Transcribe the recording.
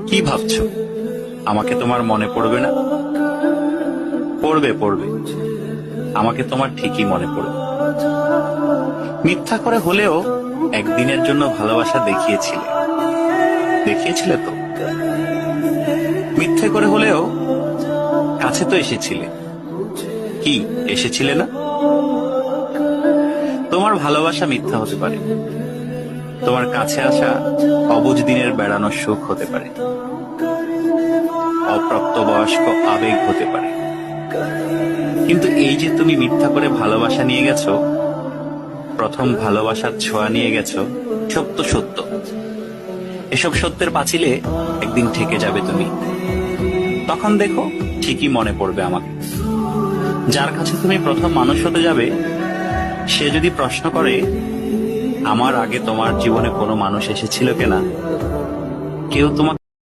কি ভাবছো আমাকে তোমার মনে পড়বে না? পড়বে পড়বে, আমাকে তোমার ঠিকই মনে পড়বে। মিথ্যা করে হলেও একদিনের জন্য ভালোবাসা দেখিয়েছিলে, দেখিয়েছিলে তো। মিথ্যে করে হলেও কাছে তো এসেছিলে, কি এসেছিলে না? তোমার ভালোবাসা মিথ্যা হতে পারে, তোমার কাছে আসা অবুঝ দিনের বেড়ানোর সুখ হতে পারে, অপ্রাপ্তবয়স্ক আবেগ হতে পারে। কিন্তু এই যে তুমি মিথ্যা করে ভালোবাসা নিয়ে গেছো, প্রথম ভালোবাসার ছোঁয়া নিয়ে গেছো, সব তো সত্য। এসব সত্যের পাঁচিলে একদিন ঠেকে যাবে তুমি। তখন দেখো ঠিকই মনে পড়বে আমাকে। যার কাছে তুমি প্রথম মানুষ হতে যাবে, সে যদি প্রশ্ন করে আমার আগে তোমার জীবনে কোনো মানুষ এসেছিল কিনা, কেউ তোমাকে